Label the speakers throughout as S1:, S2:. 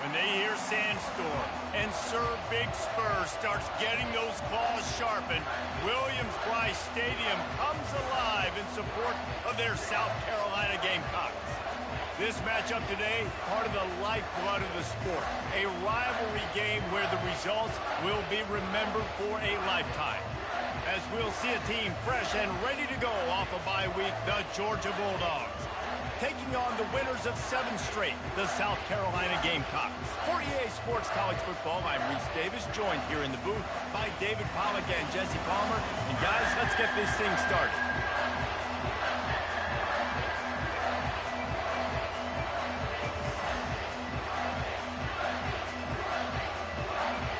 S1: and they hear Sandstorm. And Sir Big Spur starts getting those claws sharpened. Williams-Brice Stadium comes alive in support of their South Carolina Gamecocks. This matchup today, part of the lifeblood of the sport. A rivalry game where the results will be remembered for a lifetime. As we'll see a team fresh and ready to go off a bye week, the Georgia Bulldogs. Taking on the winners of 7 straight, the South Carolina Gamecocks. For EA Sports College Football, I'm Reese Davis, joined here in the booth by David Pollack and Jesse Palmer. And guys, let's get this thing started.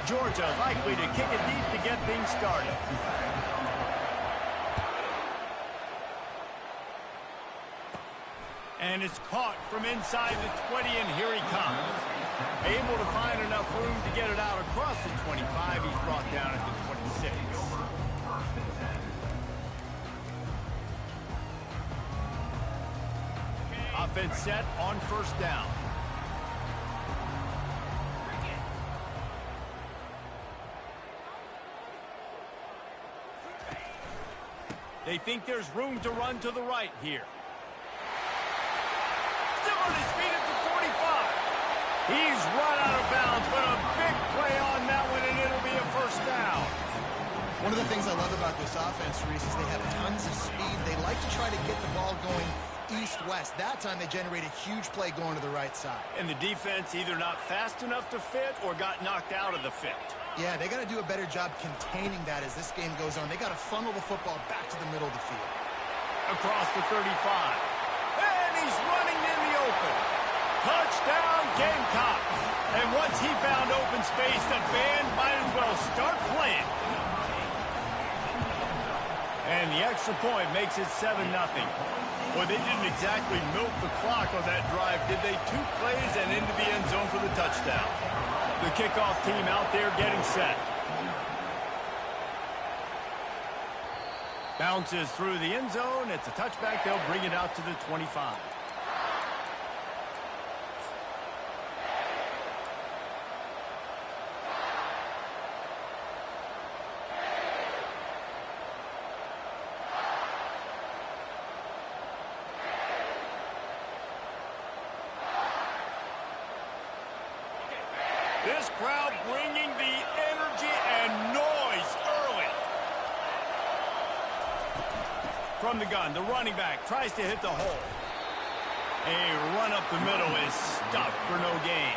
S1: Georgia likely to kick it deep to get things started. And it's caught from inside the 20, and here he comes. Able to find enough room to get it out across the 25. He's brought down at the 26. Offense set on first down. They think there's room to run to the right here. Still on his feet at the 45. He's run out of bounds, but a big play on that one, and it'll be a first down.
S2: One of the things I love about this offense, Reese, is they have tons of speed. They like to try to get the ball going east-west. That time they generate a huge play going to the right side.
S1: And the defense either not fast enough to fit or got knocked out of the fit.
S2: Yeah, they got to do a better job containing that as this game goes on. They got to funnel the football back to the middle of the field.
S1: Across the 35. And he's running in the open. Touchdown, Gamecocks. And once he found open space, the band might as well start playing. And the extra point makes it 7-0. Well, they didn't exactly milk the clock on that drive, did they? 2 plays and into the end zone for the touchdown. The kickoff team out there getting set. Bounces through the end zone. It's a touchback. They'll bring it out to the 25. This crowd bringing the energy and noise early. From the gun, the running back tries to hit the hole. A run up the middle is stuffed for no gain.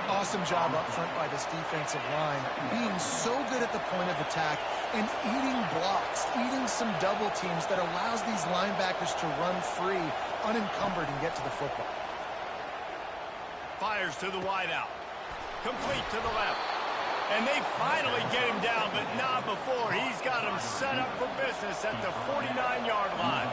S2: Awesome job up front by this defensive line, being so good at the point of attack and eating blocks, eating some double teams that allows these linebackers to run free, unencumbered, and get to the football.
S1: Fires to the wideout. Complete to the left. And they finally get him down, but not before. He's got him set up for business at the 49-yard line.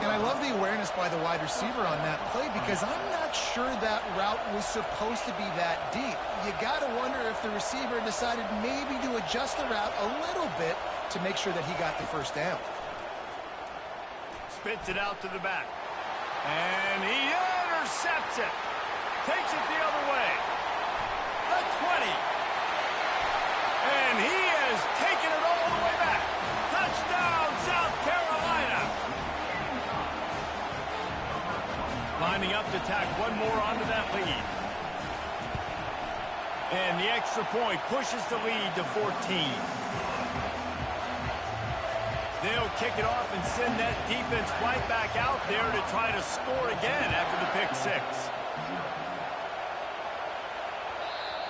S2: And I love the awareness by the wide receiver on that play because I'm not sure that route was supposed to be that deep. You got to wonder if the receiver decided maybe to adjust the route a little bit to make sure that he got the first down.
S1: Spits it out to the back. And he intercepts it. Takes it the other way. The 20. And he has taken it all the way back. Touchdown, South Carolina. Lining up to tack one more onto that lead. And the extra point pushes the lead to 14. They'll kick it off and send that defense right back out there to try to score again after the pick 6.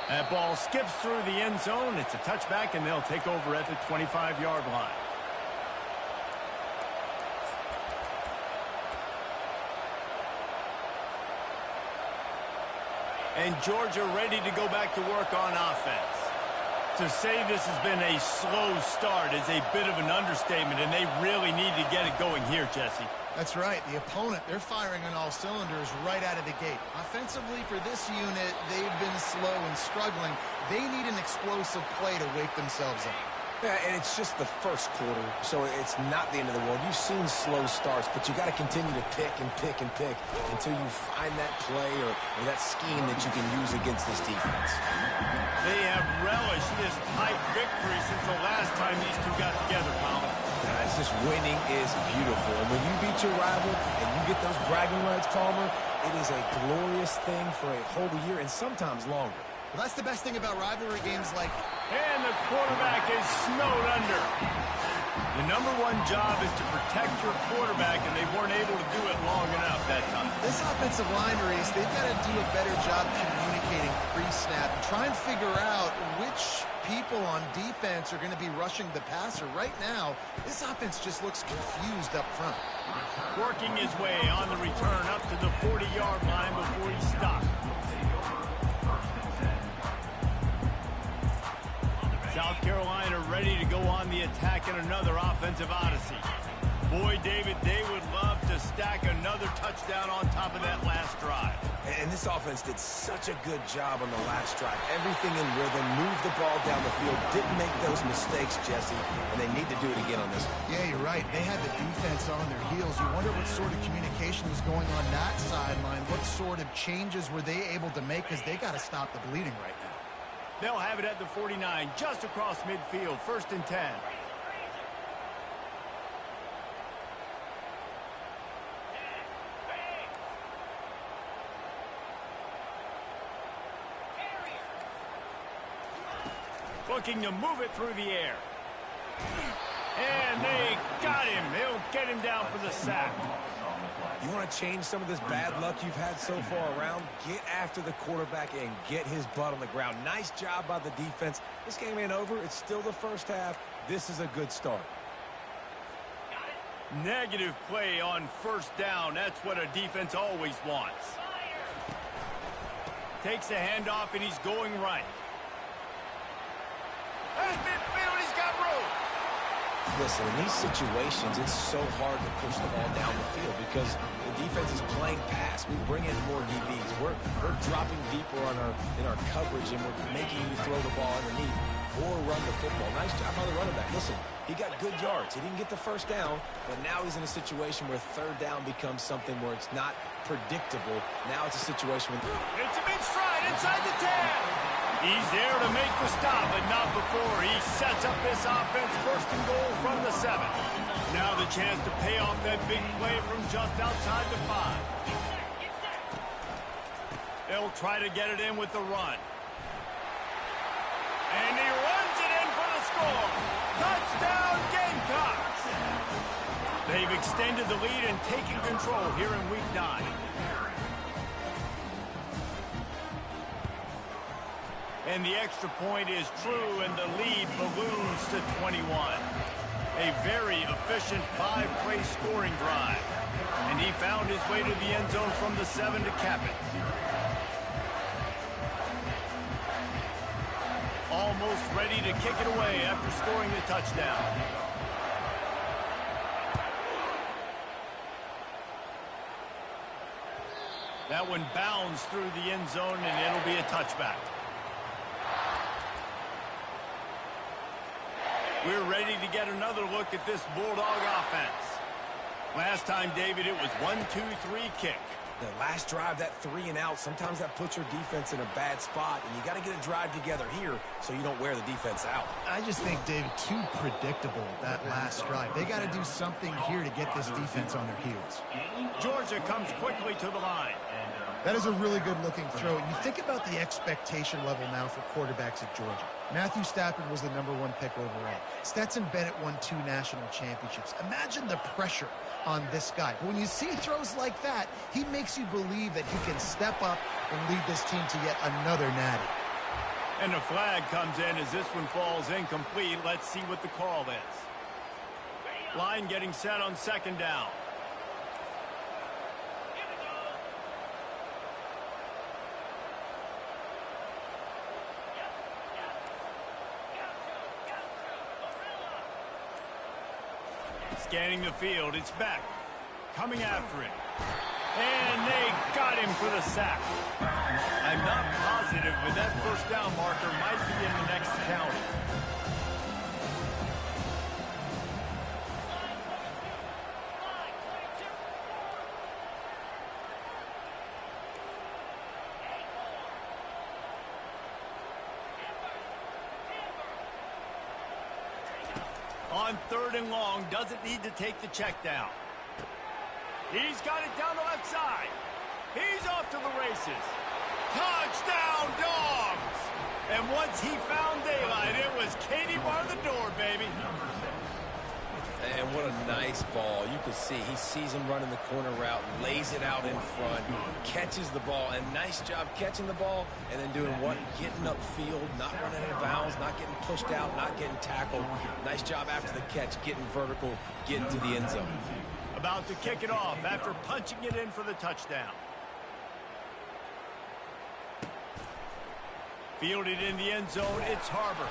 S1: That ball skips through the end zone. It's a touchback, and they'll take over at the 25-yard line. And Georgia ready to go back to work on offense. To say this has been a slow start is a bit of an understatement, and they really need to get it going here, Jesse.
S2: That's right. The opponent, they're firing on all cylinders right out of the gate. Offensively, for this unit, they've been slow and struggling. They need an explosive play to wake themselves up.
S3: Yeah, and it's just the first quarter, so it's not the end of the world. You've seen slow starts, but you got to continue to pick and pick and pick until you find that play or that scheme that you can use against this defense.
S1: They have relished this tight victory since the last time these two got together, Colin.
S3: It's just winning is beautiful. And when you beat your rival and you get those bragging rights, Palmer, it is a glorious thing for a whole year and sometimes longer.
S2: Well, that's the best thing about rivalry games like...
S1: And the quarterback is snowed under. The number one job is to protect your quarterback, and they weren't able to do it long enough that time.
S2: This offensive line race, they've got to do a better job communicating pre-snap and try and figure out which people on defense are going to be rushing the passer. Right now, this offense just looks confused up front.
S1: Working his way on the return up to the 40-yard line before he stopped. South Carolina ready to go on the attack in another offensive odyssey. Boy, David, they would love to stack another touchdown on top of that last drive.
S3: And this offense did such a good job on the last drive. Everything in rhythm, moved the ball down the field, didn't make those mistakes, Jesse, and they need to do it again on this one.
S2: Yeah, you're right. They had the defense on their heels. You wonder what sort of communication was going on that sideline. What sort of changes were they able to make, because they got to stop the bleeding right now.
S1: They'll have it at the 49, just across midfield, 1st and 10. Looking to move it through the air. And they got him. They'll get him down for the sack.
S3: You want to change some of this bad luck you've had so far around? Get after the quarterback and get his butt on the ground. Nice job by the defense. This game ain't over. It's still the first half. This is a good start.
S1: Negative play on 1st down. That's what a defense always wants. Takes a handoff, and he's going right. At midfield, he's got room.
S3: Listen, in these situations, it's so hard to push the ball down the field because the defense is playing pass. We bring in more DBs. We're dropping deeper in our coverage, and we're making you throw the ball underneath or run the football. Nice job by the running back. Listen, he got good yards. He didn't get the 1st down, but now he's in a situation where 3rd down becomes something where it's not predictable. Now it's a situation with...
S1: It's a big stride inside the 10. He's there to make the stop, but not before he sets up this offense 1st and goal from the 7. Now the chance to pay off that big play from just outside the 5. They'll try to get it in with the run. And he runs it in for the score. Touchdown, Gamecocks! They've extended the lead and taken control here in Week 9. And the extra point is true, and the lead balloons to 21. A very efficient 5-play scoring drive. And he found his way to the end zone from the 7 to cap it. Almost ready to kick it away after scoring the touchdown. That one bounds through the end zone, and it'll be a touchback. We're ready to get another look at this Bulldog offense. Last time, David, it was 1-2-3 kick.
S3: The last drive, that 3 and out, sometimes that puts your defense in a bad spot, and you got to get a drive together here so you don't wear the defense out.
S2: I just think, David, too predictable, that last drive. They got to do something here to get this defense on their heels.
S1: Georgia comes quickly to the line.
S2: That is a really good-looking throw. And you think about the expectation level now for quarterbacks at Georgia. Matthew Stafford was the #1 pick overall. Stetson Bennett won 2 national championships. Imagine the pressure on this guy. But when you see throws like that, he makes you believe that he can step up and lead this team to yet another natty.
S1: And the flag comes in as this one falls incomplete. Let's see what the call is. Line getting set on 2nd down. Scanning the field, it's Beck. Coming after it. And they got him for the sack. I'm not positive, but that 1st down marker might be in the next county. On 3rd and long, doesn't need to take the check down. He's got it down the left side. He's off to the races. Touchdown, Dogs! And once he found daylight, it was Katie bar the door, baby.
S3: And what a nice ball. You can see he sees him running the corner route, lays it out in front, catches the ball, and nice job catching the ball and then doing what? Getting upfield, not running out of bounds, not getting pushed out, not getting tackled. Nice job after the catch, getting vertical, getting to the end zone.
S1: About to kick it off after punching it in for the touchdown. Fielded in the end zone, it's Harbor.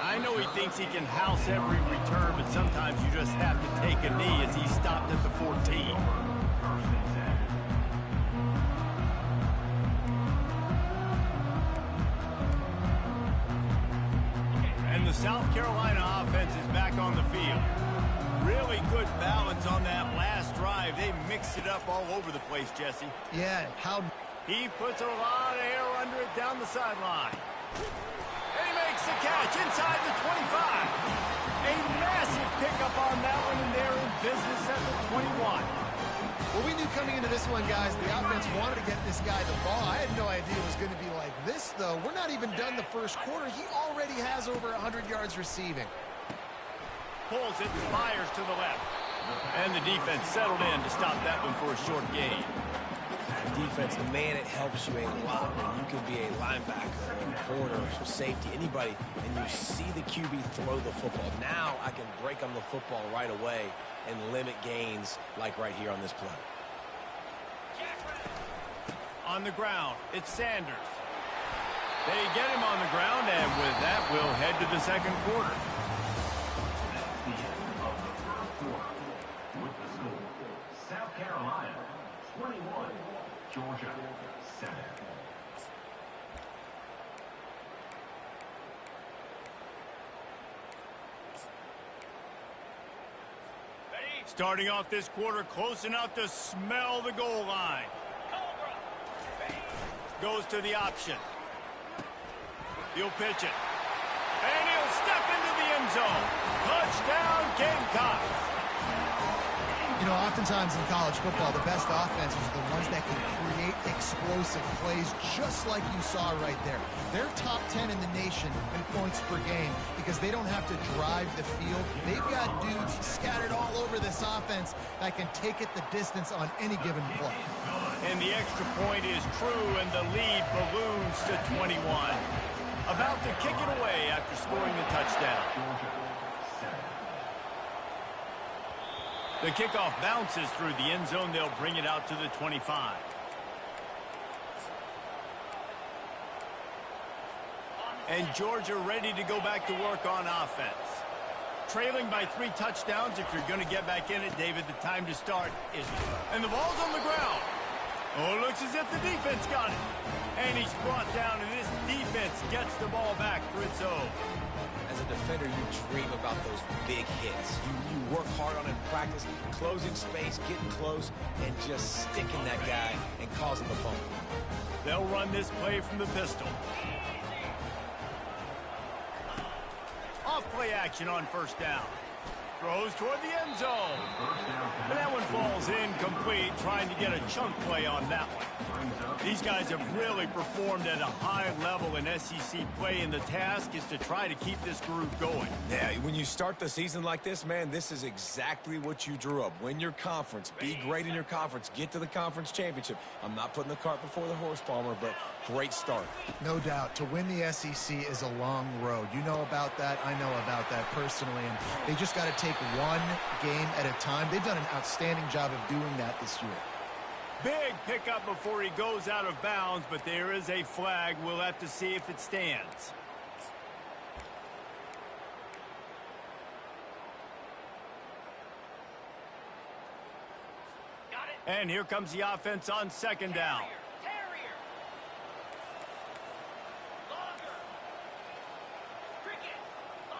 S1: I know he thinks he can house every return, but sometimes you just have to take a knee as he stopped at the 14. And the South Carolina offense is back on the field. Really good balance on that last drive. They mixed it up all over the place, Jesse.
S2: Yeah, how...
S1: He puts a lot of air under it down the sideline. And he makes the catch inside the 25. A massive pickup on that one, and they're in business at the 21.
S2: Well, we knew coming into this one, guys, the offense wanted to get this guy the ball. I had no idea it was going to be like this, though. We're not even done the first quarter. He already has over 100 yards receiving.
S1: Pulls it and fires to the left. And the defense settled in to stop that one for a short gain.
S3: Defense, man, it helps you a lot when you can be a linebacker or a corner or safety, anybody, and you see the QB throw the football. Now I can break on the football right away and limit gains like right here on this play.
S1: On the ground, it's Sanders. They get him on the ground, and with that, we'll head to the second quarter.
S4: The end of the first quarter with the score, South Carolina 21. Georgia 7.
S1: Starting off this quarter close enough to smell the goal line. Goes to the option. He'll pitch it. And he'll step into the end zone. Touchdown, Gamecocks.
S2: You know, oftentimes in college football, the best offenses are the ones that can create explosive plays, just like you saw right there. They're top 10 in the nation in points per game because they don't have to drive the field. They've got dudes scattered all over this offense that can take it the distance on any given play.
S1: And the extra point is true, and the lead balloons to 21. About to kick it away after scoring the touchdown. The kickoff bounces through the end zone. They'll bring it out to the 25. And Georgia ready to go back to work on offense. Trailing by 3 touchdowns. If you're going to get back in it, David, the time to start is... And the ball's on the ground. Oh, it looks as if the defense got it. And he's brought down, and this defense gets the ball back for its own.
S3: As a defender, you dream about those big hits. You work hard on it in practice, closing space, getting close, and just sticking that guy and causing the fumble.
S1: They'll run this play from the pistol. Off play action on first down. Throws toward the end zone. And that one falls incomplete, trying to get a chunk play on that one. These guys have really performed at a high level in SEC play, and the task is to try to keep this groove going.
S3: Yeah, when you start the season like this, man, this is exactly what you drew up. Win your conference, be great in your conference, get to the conference championship. I'm not putting the cart before the horse, Palmer, but great start.
S2: No doubt. To win the SEC is a long road. You know about that. I know about that personally. And they just got to take one game at a time. They've done an outstanding job of doing that this year.
S1: Big pickup before he goes out of bounds, but there is a flag. We'll have to see if it stands. And here comes the offense on second down.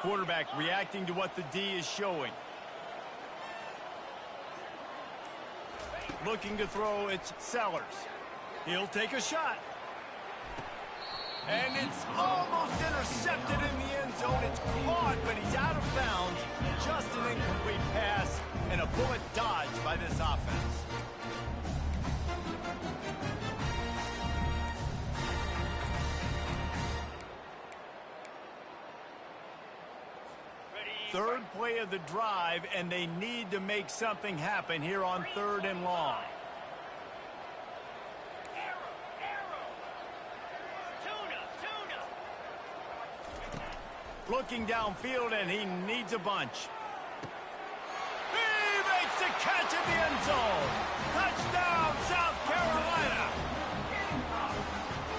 S1: Quarterback reacting to what the D is showing. Looking to throw, it's Sellers. He'll take a shot. And it's almost intercepted in the end zone. It's caught, but he's out of bounds. Just an incomplete pass and a bullet dodged by this offense. Third play of the drive, and they need to make something happen here on 3rd and long. Looking downfield, and he needs a bunch. He makes the catch in the end zone. Touchdown, South Carolina.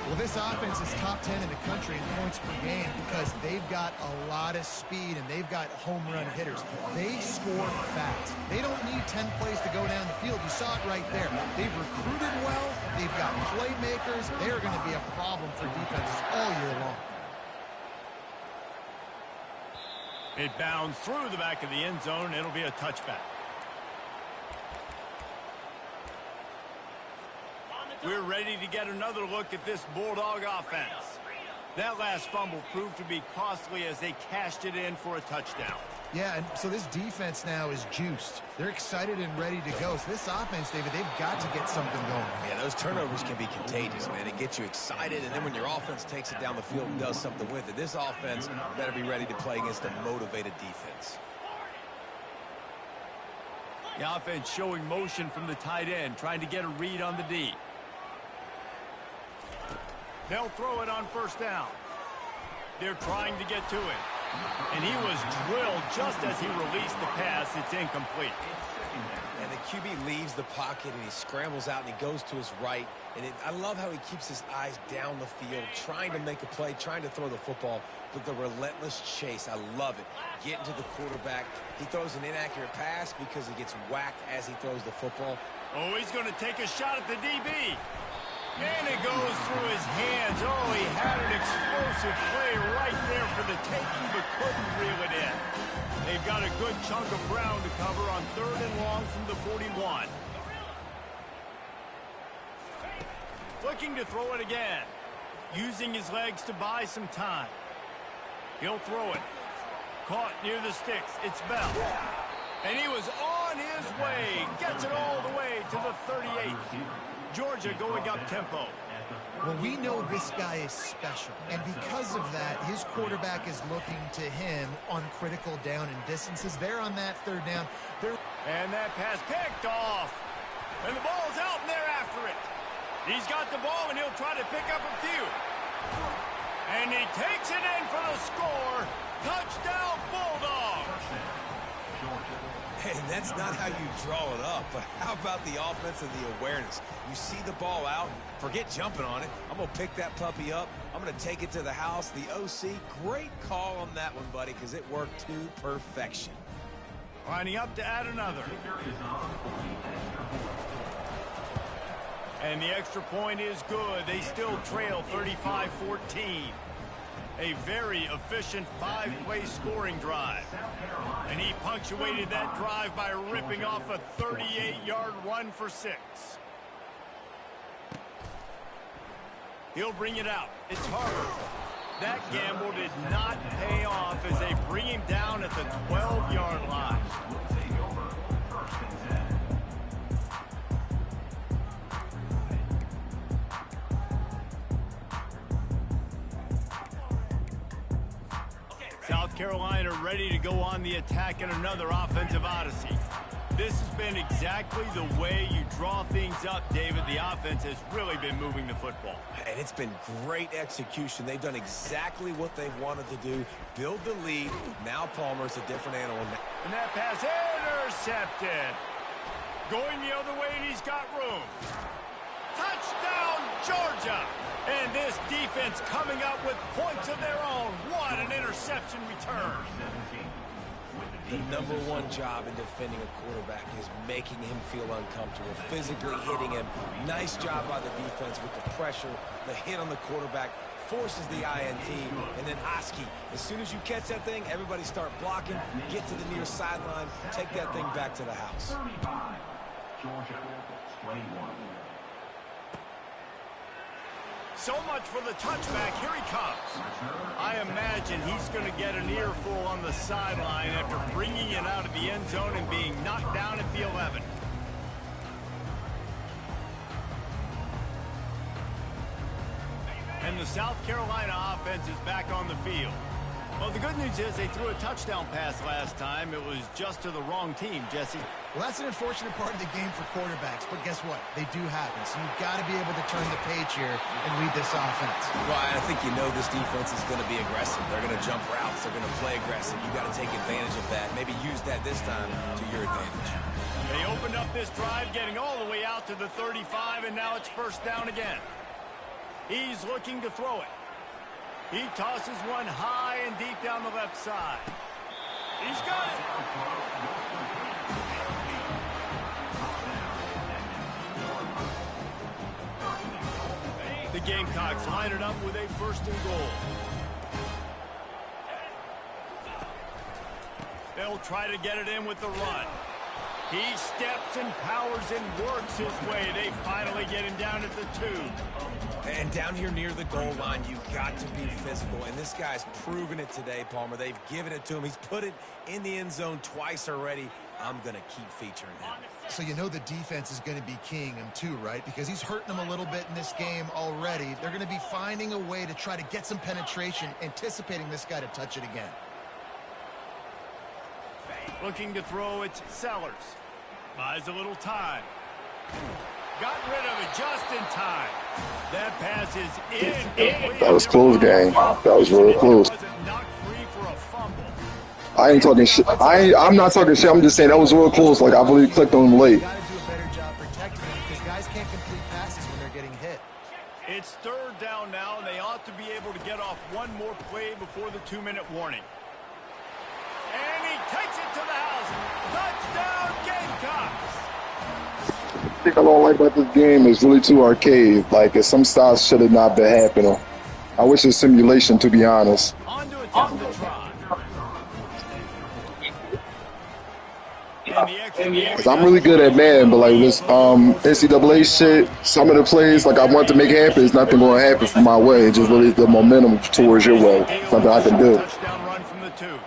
S2: Well, this offense is top 10 in the country in points per game because they've got a lot of speed and they've got home run hitters. They score fast. They don't need 10 plays to go down the field. You saw it right there. They've recruited well. They've got playmakers. They're going to be a problem for defenses all year long.
S1: It bounds through the back of the end zone. It'll be a touchback. We're ready to get another look at this Bulldog offense. That last fumble proved to be costly as they cashed it in for a touchdown.
S2: Yeah, and so this defense now is juiced. They're excited and ready to go. So this offense, David, they've got to get something going.
S3: Yeah, those turnovers can be contagious, man. It gets you excited, and then when your offense takes it down the field and does something with it, this offense better be ready to play against a motivated defense.
S1: The offense showing motion from the tight end, trying to get a read on the D. They'll throw it on 1st down. They're trying to get to it. And he was drilled just as he released the pass. It's incomplete.
S3: And the QB leaves the pocket, and he scrambles out, and he goes to his right. And I love how he keeps his eyes down the field, trying to make a play, trying to throw the football, but the relentless chase. I love it. Getting to the quarterback. He throws an inaccurate pass because he gets whacked as he throws the football.
S1: Oh, he's going to take a shot at the DB. And it goes through his hands. Oh, he had an explosive play right there for the taking, but couldn't reel it in. They've got a good chunk of ground to cover on 3rd and long from the 41. Looking to throw it again. Using his legs to buy some time. He'll throw it. Caught near the sticks. It's Bell. And he was on his way. Gets it all the way to the 38. Georgia going up tempo.
S2: Well, we know this guy is special, and because of that, his quarterback is looking to him on critical down and distances. They're on that 3rd down.
S1: And that pass picked off. And the ball's out, and they're after it. He's got the ball, and he'll try to pick up a few. And he takes it in for the score. Touchdown, Bulldogs.
S3: And that's not how you draw it up, but how about the offense and the awareness? You see the ball out, forget jumping on it. I'm going to pick that puppy up. I'm going to take it to the house. The OC, great call on that one, buddy, because it worked to perfection.
S1: Lining up to add another. And the extra point is good. They still trail 35-14. A very efficient 5-play scoring drive. And he punctuated that drive by ripping off a 38-yard run for 6. He'll bring it out. It's Harvard. That gamble did not pay off as they bring him down at the 12-yard line. South Carolina ready to go on the attack in another offensive odyssey. This has been exactly the way you draw things up, David. The offense has really been moving the football.
S3: And it's been great execution. They've done exactly what they've wanted to do. Build the lead. Now Palmer's a different animal.
S1: And that pass intercepted. Going the other way, and he's got room. Touchdown, Georgia! And this defense coming up with points of their own. What an interception return.
S3: The #1 job in defending a quarterback is making him feel uncomfortable, physically hitting him. Nice job by the defense with the pressure. The hit on the quarterback forces the INT. And then Oski, as soon as you catch that thing, everybody start blocking, get to the near sideline, take that thing back to the house.
S4: 35, Georgia, 21.
S1: So much for the touchback. Here he comes. I imagine he's going to get an earful on the sideline after bringing it out of the end zone and being knocked down at the 11. And the South Carolina offense is back on the field. Well, the good news is they threw a touchdown pass last time. It was just to the wrong team, Jesse.
S2: Well, that's an unfortunate part of the game for quarterbacks, but guess what? They do happen, so you've got to be able to turn the page here and read this offense.
S3: Well, I think you know this defense is going to be aggressive. They're going to jump routes. They're going to play aggressive. You've got to take advantage of that. Maybe use that this time to your advantage.
S1: They opened up this drive, getting all the way out to the 35, and now it's first down again. He's looking to throw it. He tosses one high and deep down the left side. He's got it. The Gamecocks line it up with a first and goal. They'll try to get it in with the run. He steps and powers and works his way. They finally get him down at the 2.
S3: And down here near the goal line, you've got to be physical. And this guy's proven it today, Palmer. They've given it to him. He's put it in the end zone twice already. I'm going to keep featuring him.
S2: So you know the defense is going to be keying him too, right? Because he's hurting them a little bit in this game already. They're going to be finding a way to try to get some penetration, anticipating this guy to touch it again.
S1: Looking to throw, it's Sellers. Buys a little time. Got rid of it just in time. That pass is in.
S5: That was close game. That was really close.
S1: Knocked free for a fumble.
S5: I ain't talking shit. I'm not talking shit. I'm just saying that was real close. Like, I really clicked on him late.
S2: You got to do a better job protecting him because guys can't complete passes when they're getting hit.
S1: It's third down now, and they ought to be able to get off one more play before the 2-minute warning. And he takes it to the house. Touchdown, Gamecocks.
S5: The thing I don't like about this game is really too arcade. Like, some styles should have not been happening. I wish it was simulation, to be honest.
S1: On to attempt the try.
S5: Cause I'm really good at Madden, but like this NCAA shit, some of the plays like I want to make happen, it's nothing going to happen from my way. It's just really the momentum towards your way. Something I can do.
S1: Touchdown run from the 2.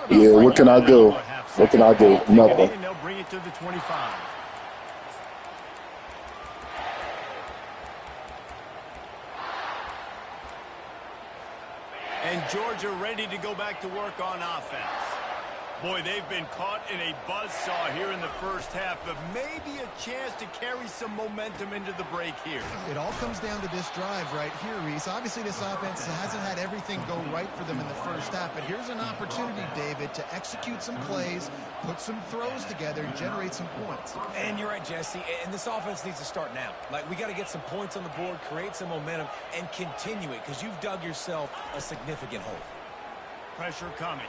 S5: Yeah, what can I do? What can I do? Nothing.
S1: And they'll bring it to the 25. And Georgia ready to go back to work on offense. Boy, they've been caught in a buzzsaw here in the first half, but maybe a chance to carry some momentum into the break here.
S2: It all comes down to this drive right here, Reese. Obviously, this offense hasn't had everything go right for them in the first half, but here's an opportunity, David, to execute some plays, put some throws together, and generate some points.
S3: And you're right, Jesse. And this offense needs to start now. Like, we got to get some points on the board, create some momentum, and continue it because you've dug yourself a significant hole.
S1: Pressure coming.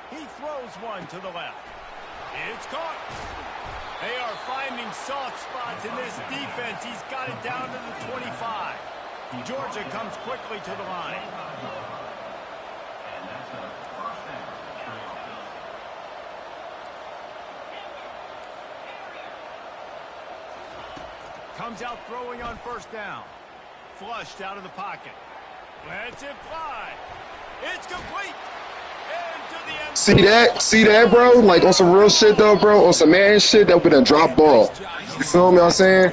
S1: He throws one to the left. It's caught. They are finding soft spots in this defense. He's got it down to the 25. Georgia comes quickly to the line. Comes out throwing on first down. Flushed out of the pocket. Lets it fly. It's complete.
S5: See that, bro? Like, on some real shit, though, bro? On some man shit, that would have dropped ball. You feel me what I'm saying?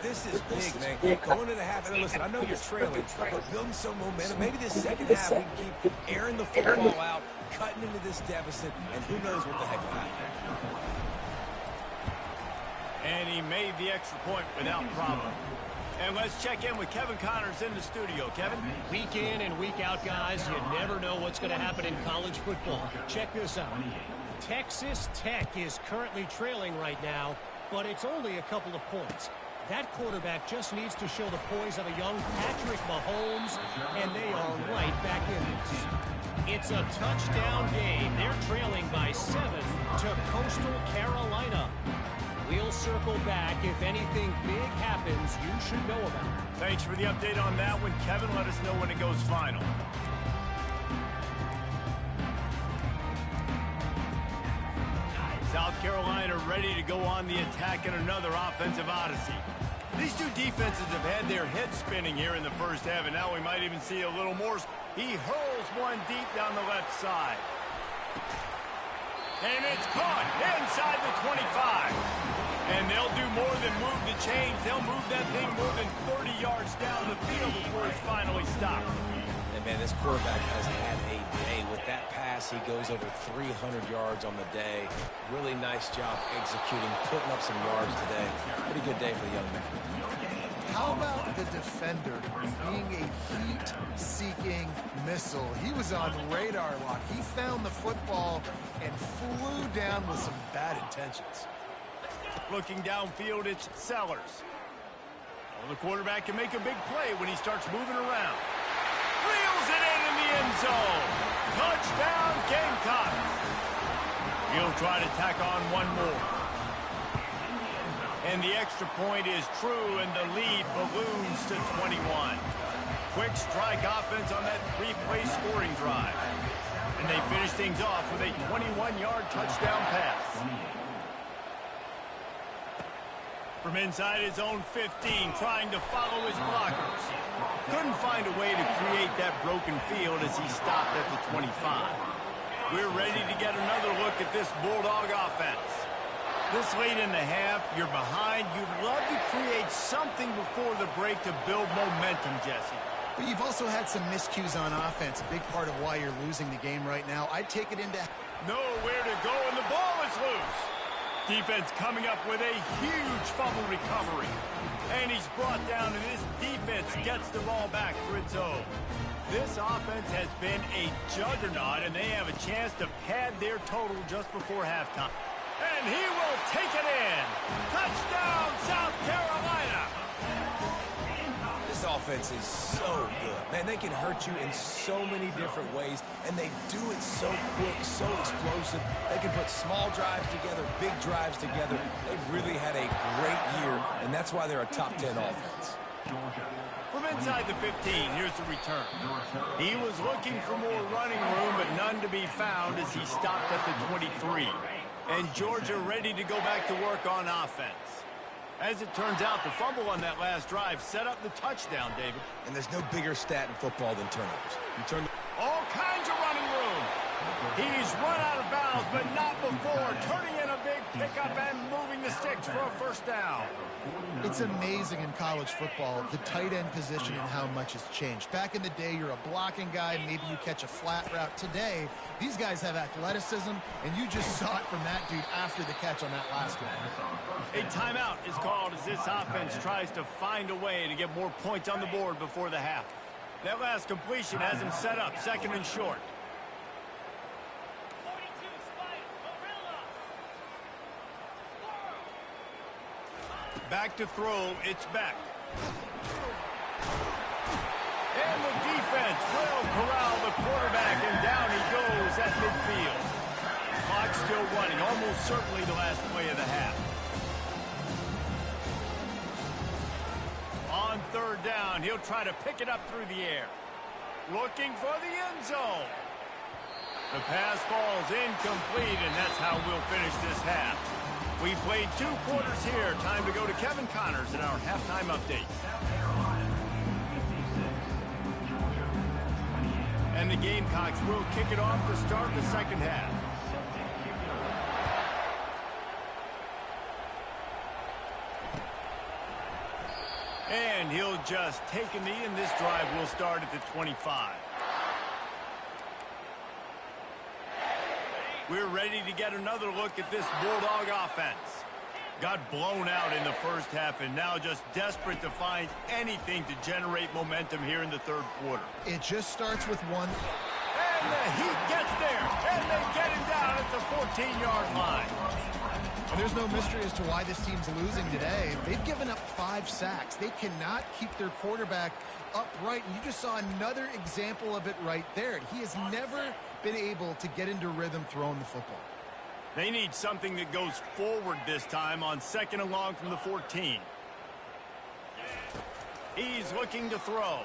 S3: This is big, man. Going to the half, and listen, I know you're trailing, but building some momentum. Maybe this second half we can keep airing the football out, cutting into this deficit, and who knows what the heck will happen.
S1: And he made the extra point without problem. And let's check in with Kevin Connors in the studio. Kevin?
S6: Week in and week out, guys, you never know what's going to happen in college football. Check this out. Texas Tech is currently trailing right now, but it's only a couple of points. That quarterback just needs to show the poise of a young Patrick Mahomes, and they are right back in this. It's a touchdown game. They're trailing by 7 to Coastal Carolina. We'll circle back. If anything big happens, you should know about it.
S1: Thanks for the update on that one, Kevin. Let us know when it goes final. Carolina ready to go on the attack in another offensive odyssey. These two defenses have had their heads spinning here in the first half, and now we might even see a little more. He hurls one deep down the left side. And it's caught inside the 25. And they'll do more than move the chains. They'll move that thing more than 30 yards down the field before it's finally stopped.
S3: And, man, this quarterback has had a day. With that pass, he goes over 300 yards on the day. Really nice job executing, putting up some yards today. Pretty good day for the young man.
S2: How about the defender being a heat-seeking missile? He was on radar lock. He found the football and flew down with some bad intentions.
S1: Looking downfield, it's Sellers. Well, the quarterback can make a big play when he starts moving around. Reels it in the end zone. Touchdown, Gamecocks. He'll try to tack on one more. And the extra point is true, and the lead balloons to 21. Quick strike offense on that three-play scoring drive. And they finish things off with a 21-yard touchdown pass. From inside his own 15, trying to follow his blockers. Couldn't find a way to create that broken field as he stopped at the 25. We're ready to get another look at this Bulldog offense. This late in the half, you're behind. You'd love to create something before the break to build momentum, Jesse.
S2: But you've also had some miscues on offense, a big part of why you're losing the game right now. I'd take it into...
S1: Nowhere to go, and the ball is loose. Defense coming up with a huge fumble recovery. And he's brought down, and this defense gets the ball back for its own. This offense has been a juggernaut, and they have a chance to pad their total just before halftime. And he will take it in. Touchdown, South Carolina.
S3: This offense is so good. Man, they can hurt you in so many different ways, and they do it so quick, so explosive. They can put small drives together, big drives together. They've really had a great year, and that's why they're a top 10 offense.
S1: From inside the 15, here's the return. He was looking for more running room, but none to be found as he stopped at the 23. And Georgia ready to go back to work on offense. As it turns out, the fumble on that last drive set up the touchdown, David.
S3: And there's no bigger stat in football than turnovers. You turn
S1: all kinds of running room. He's run out of bounds, but not before turning in a big pickup and moving the sticks for a first down.
S2: It's amazing in college football, the tight end position and how much has changed. Back in the day, you're a blocking guy, maybe you catch a flat route. Today, these guys have athleticism, and you just saw it from that dude after the catch on that last one.
S1: A timeout is called as this offense tries to find a way to get more points on the board before the half. That last completion has him set up second and short. Back to throw, it's Beck. And the defense will corral the quarterback, and down he goes at midfield. Clock still running, almost certainly the last play of the half. On third down, he'll try to pick it up through the air. Looking for the end zone. The pass falls incomplete, and that's how we'll finish this half. We played 2 quarters here. Time to go to Kevin Connors in our halftime update. And the Gamecocks will kick it off to start the second half. And he'll just take a knee, and this drive will start at the 25. We're ready to get another look at this Bulldog offense. Got blown out in the first half and now just desperate to find anything to generate momentum here in the third quarter.
S2: It just starts with one.
S1: And the Heat gets there, and they get him down at the 14-yard line.
S2: And there's no mystery as to why this team's losing today. They've given up 5 sacks. They cannot keep their quarterback upright, and you just saw another example of it right there. He has never been able to get into rhythm throwing the football.
S1: They need something that goes forward this time on second and long from the 14. He's looking to throw.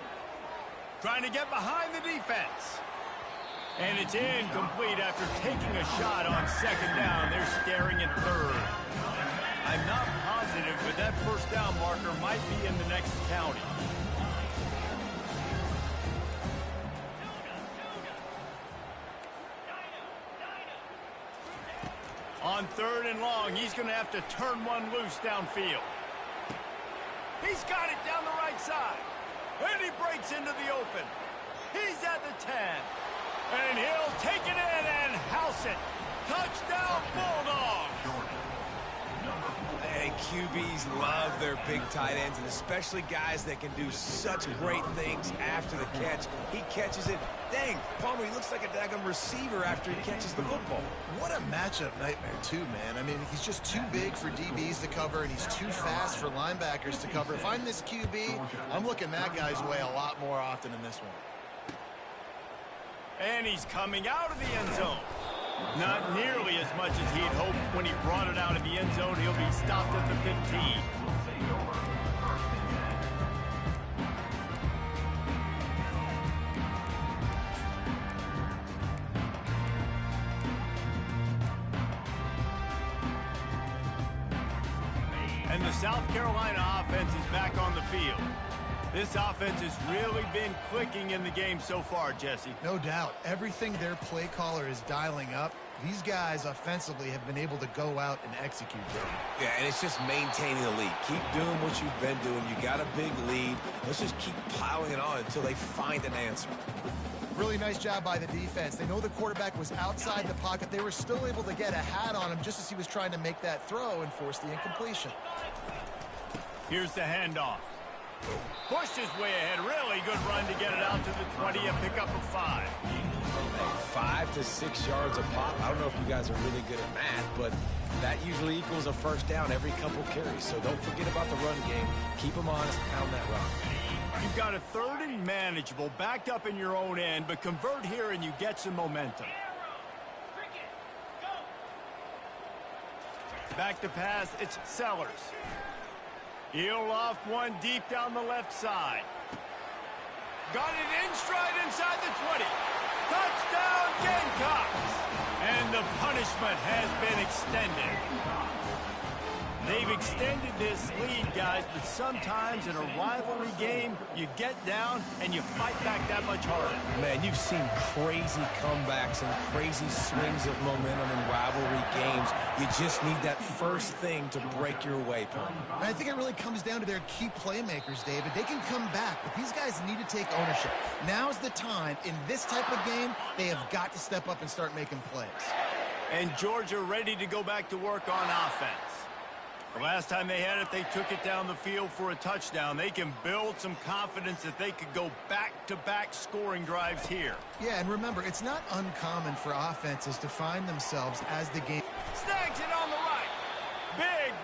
S1: Trying to get behind the defense. And it's incomplete after taking a shot on second down. They're staring at third. I'm not positive, but that first down marker might be in the next county. On third and long, he's going to have to turn one loose downfield. He's got it down the right side. And he breaks into the open. He's at the 10. And he'll take it in and house it. Touchdown, Bulldogs.
S3: And QBs love their big tight ends, and especially guys that can do such great things after the catch. He catches it. Dang, Palmer, he looks like a daggum receiver after he catches the football.
S2: What a matchup nightmare, too, man. I mean, he's just too big for DBs to cover, and he's too fast for linebackers to cover. If I'm this QB, I'm looking that guy's way a lot more often in this one.
S1: And he's coming out of the end zone. Not nearly as much as he'd hoped when he brought it out of the end zone. He'll be stopped at the 15. And the South Carolina offense is back on the field. This offense has really been clicking in the game so far, Jesse.
S2: No doubt. Everything their play caller is dialing up, these guys offensively have been able to go out and execute them.
S3: Yeah, and it's just maintaining the lead. Keep doing what you've been doing. You got a big lead. Let's just keep piling it on until they find an answer.
S2: Really nice job by the defense. They know the quarterback was outside the pocket. They were still able to get a hat on him just as he was trying to make that throw and force the incompletion.
S1: Here's the handoff. Pushed his way ahead. Really good run to get it out to the 20 and pick up a 5.
S3: 5 to 6 yards a pop. I don't know if you guys are really good at math, but that usually equals a first down every couple carries. So don't forget about the run game. Keep them honest, pound that rock.
S1: You've got a third and manageable, backed up in your own end, but convert here and you get some momentum. Back to pass, it's Sellers. He'll loft one deep down the left side. Got it in stride inside the 20. Touchdown, Gamecocks! And the punishment has been extended. They've extended this lead, guys, but sometimes in a rivalry game, you get down and you fight back that much harder.
S3: Man, you've seen crazy comebacks and crazy swings of momentum in rivalry games. You just need that first thing to break your way, Palmer.
S2: And I think it really comes down to their key playmakers, David. They can come back, but these guys need to take ownership. Now's the time. In this type of game, they have got to step up and start making plays.
S1: And Georgia ready to go back to work on offense. The last time they had it, they took it down the field for a touchdown. They can build some confidence that they could go back-to-back scoring drives here.
S2: Yeah, and remember, it's not uncommon for offenses to find themselves as the game.
S1: Snags it on the right.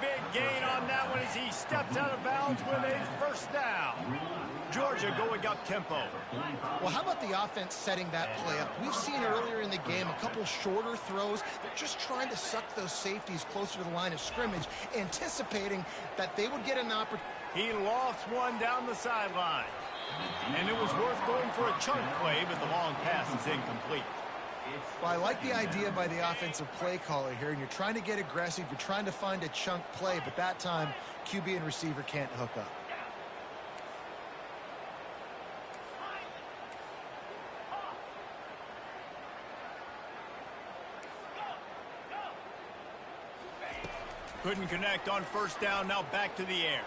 S1: Big gain on that one as he steps out of bounds with a first down. Georgia going up tempo.
S2: Well, how about the offense setting that play up? We've seen earlier in the game a couple shorter throws. They're just trying to suck those safeties closer to the line of scrimmage, anticipating that they would get an opportunity.
S1: He lofts one down the sideline. And it was worth going for a chunk play, but the long pass is incomplete.
S2: Well, I like the idea by the offensive play caller here, and you're trying to get aggressive. You're trying to find a chunk play, but that time, QB and receiver can't hook up.
S1: Couldn't connect on first down, now back to the air.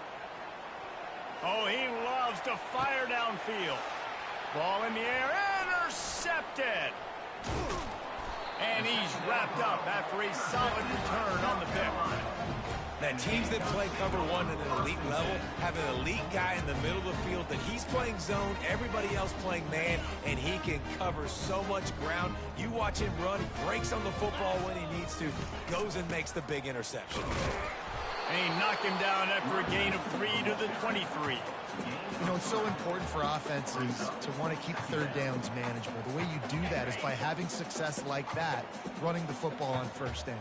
S1: Oh, he loves to fire downfield. Ball in the air, intercepted. And he's wrapped up after a solid return on the pick.
S3: Now, teams that play cover one at an elite level have an elite guy in the middle of the field that he's playing zone, everybody else playing man, and he can cover so much ground. You watch him run, he breaks on the football when he needs to, goes and makes the big interception.
S1: And he knocked him down after a gain of 3 to the 23.
S2: You know, it's so important for offenses to want to keep third downs manageable. The way you do that is by having success like that, running the football on first down.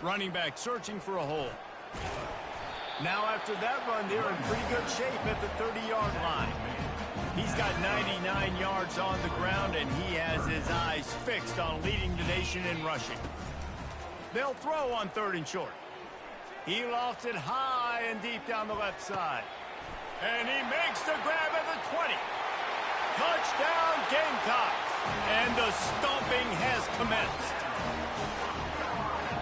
S1: Running back searching for a hole. Now after that run, they're in pretty good shape at the 30-yard line. He's got 99 yards on the ground, and he has his eyes fixed on leading the nation in rushing. They'll throw on 3rd and short. He lofts it high and deep down the left side. And he makes the grab at the 20. Touchdown, Gamecocks. And the stomping has commenced.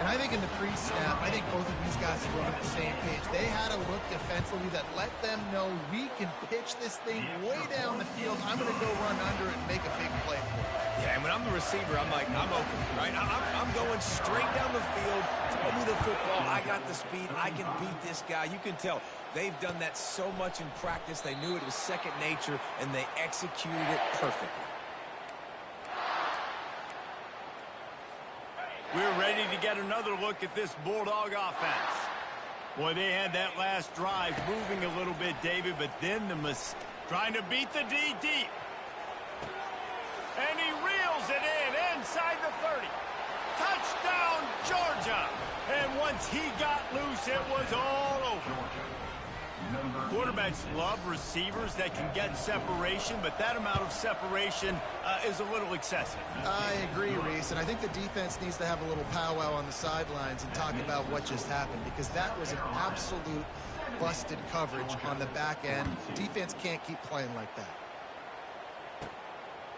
S2: And I think in the pre-snap, I think both of these guys were on the same page. They had a look defensively that let them know we can pitch this thing way down the field. I'm going to go run under it and make a big play for it.
S3: Yeah, and when I'm the receiver, I'm like, I'm open, right? I'm going straight down the field. Throw me the football. I got the speed. I can beat this guy. You can tell they've done that so much in practice. They knew it was second nature, and they executed it perfectly.
S1: We're ready to get another look at this Bulldog offense. Boy, they had that last drive moving a little bit, David, but then trying to beat the D deep. And he reels it in inside the 30. Touchdown, Georgia. And once he got loose, it was all over. Quarterbacks love receivers that can get separation, but that amount of separation is a little excessive.
S2: I agree, Reese, and I think the defense needs to have a little powwow on the sidelines and talk about what just happened, because that was an absolute busted coverage on the back end. Defense can't keep playing like that.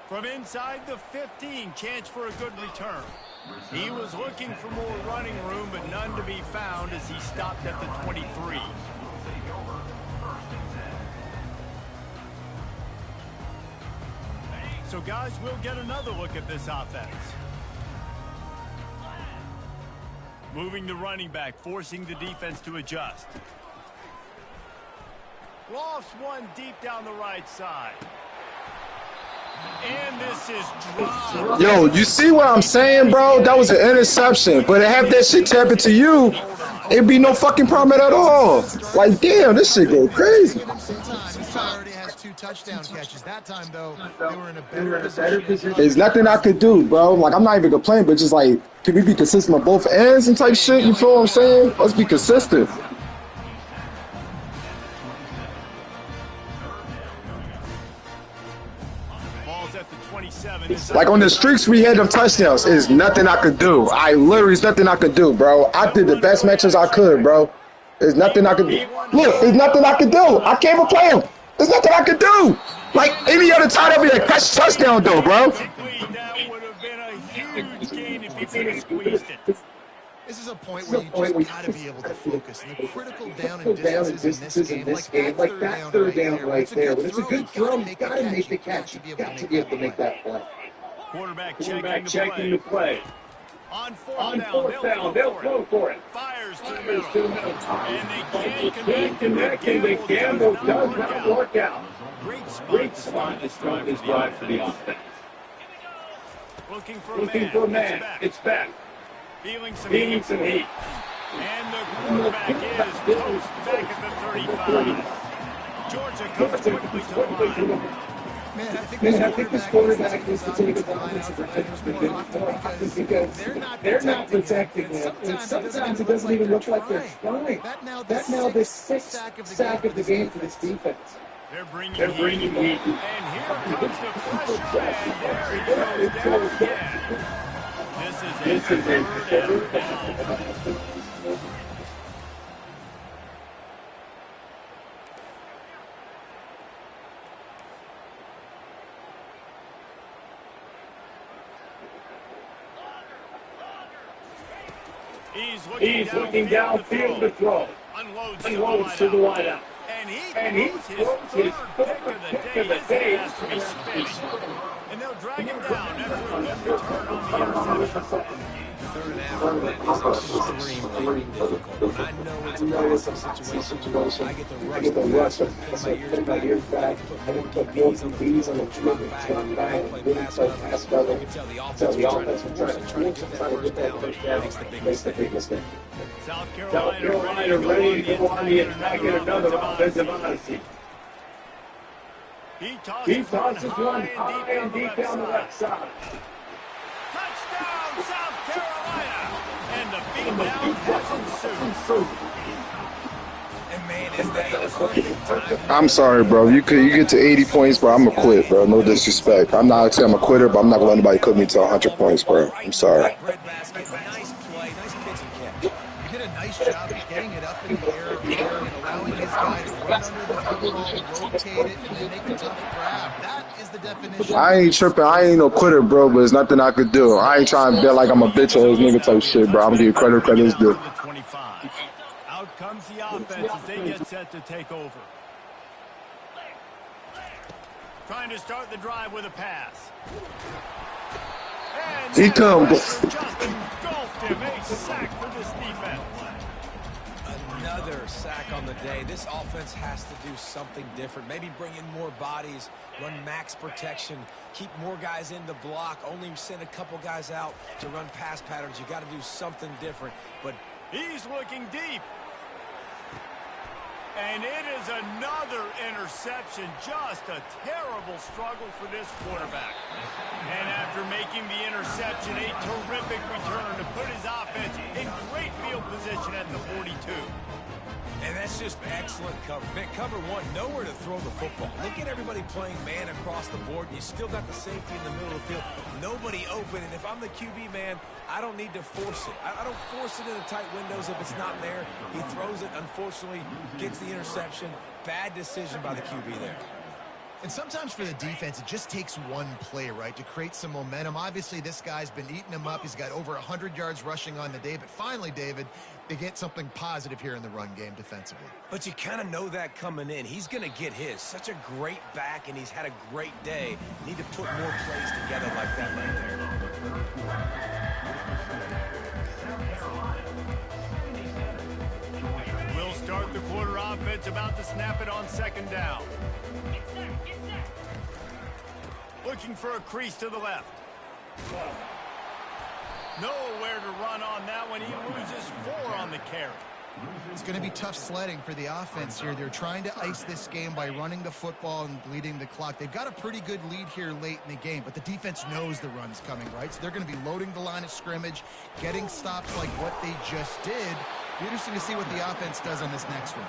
S1: From inside the 15, chance for a good return. He was looking for more running room, but none to be found as he stopped at the 23. So, guys, we'll get another look at this offense. Moving the running back, forcing the defense to adjust. Lofts one deep down the right side. And this is dropped.
S5: Yo, you see what I'm saying, bro? That was an interception. But to have that shit tap into you, it'd be no fucking problem at all. Like, damn, this shit go crazy.
S2: He already has 2 touchdown catches. That time, though, they were in a better position.
S5: There's nothing I could do, bro. Like, I'm not even complaining, but just like, can we be consistent on both ends and type shit? You feel what I'm saying? Let's be consistent. Like on the streaks we had them touchdowns. There's nothing I could do. There's nothing I could do, bro. I did the best matches I could, bro. There's nothing I could do. Look, there's nothing I could do. I can't even play him. There's nothing I could do. Like any other time, I'd be like, catch touchdown, though, bro.
S1: That would have been a huge gain if he could have squeezed it.
S2: This is a point where you just got to be able to focus. And the critical down and distances in this game, like that third down right there. When it's a good throw, you got to make the catch. You got to be able to make that play.
S1: Quarterback checking the play. On fourth down, they'll throw for it. Fires to the middle. And they can't connect, and the gamble does not work out. Great spot to start this drive for the offense. Looking for a man. It's back. Feeling some heat. And the quarterback is post back at the 35. Georgia comes quickly to the line.
S2: Man, I think this quarterback needs to take advantage of the more often because they're not protecting him. And sometimes it doesn't even look like they're trying. That now the 6th sack of the game for this defense.
S1: They're bringing heat. And here comes the pressure, and there he goes down again. This is a third down. He's looking downfield to throw. Unloads to the wideout. And he throws his third pick of the day. Has to be spinning. And they'll drag him down after a good return on the interception.
S3: Third and after that is extremely difficult. When I know it's a passing situation, I get the rush to put my ears back. I can put more DBs on the drop back, really play pass better. You can tell the offense was trying to get that first down. Makes the big mistake.
S1: South Carolina ready to go on the attack in another offensive odyssey. He tosses one high and deep down the left side. Touchdown, South Carolina! And the beatdown has ensued.
S3: And man, is that a perfect time?
S5: I'm sorry, bro. You get to 80 points, bro. I'm gonna quit, bro. No disrespect. I'm not saying I'm a quitter, but I'm not gonna let anybody quit me to 100 points, bro. I'm sorry.
S3: Breadbasket, nice play, nice pitch and catch.
S2: He did a nice job of getting it up in the air early and allowing his guy to run under the football, rotate it, and then make a tough grab. That is the definition.
S5: I ain't tripping. I ain't no quitter, bro, but there's nothing I could do. I ain't trying to be like I'm a bitch ass nigga type shit, bro. I'm gonna give credit credit's due.
S1: Out comes the offense as they get set to take over. Trying to start the drive with a pass. And
S5: He come.
S1: just engulfed him. A sack for this defense.
S3: Another sack on the day. This offense has to do something different. Maybe bring in more bodies, run max protection, keep more guys in the block, only send a couple guys out to run pass patterns. You got to do something different. But
S1: he's looking deep. And it is another interception. Just a terrible struggle for this quarterback. And after making the interception, a terrific return to put his offense in great field position at the 42.
S3: And that's just excellent cover. Man, cover one, nowhere to throw the football. Look at everybody playing man across the board, and you still got the safety in the middle of the field. Nobody open, and if I'm the QB, man, I don't need to force it. I don't force it into tight windows if it's not there. He throws it, unfortunately, gets the interception. Bad decision by the QB there.
S2: And sometimes for the defense, it just takes one play, right, to create some momentum. Obviously, this guy's been eating him up. He's got over 100 yards rushing on the day. But finally, David, they get something positive here in the run game defensively.
S3: But you kind of know that coming in. He's going to get his. Such a great back, and he's had a great day. Need to put more plays together like that right there.
S1: We'll start the quarter offense, about to snap it on second down. Looking for a crease to the left. Nowhere to run on that one. He loses 4 on the carry.
S2: It's going to be tough sledding for the offense here. They're trying to ice this game by running the football and bleeding the clock. They've got a pretty good lead here late in the game, but the defense knows the run's coming, right? So they're going to be loading the line of scrimmage, getting stops like what they just did. Be interesting to see what the offense does on this next one.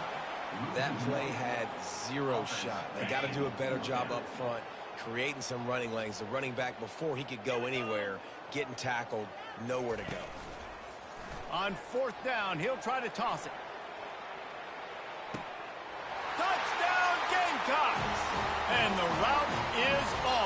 S3: That play had 0 shot. They got to do a better job up front, creating some running lanes. The running back, before he could go anywhere, getting tackled, nowhere to go.
S1: On 4th down, he'll try to toss it. Touchdown, Gamecocks! And the route is on.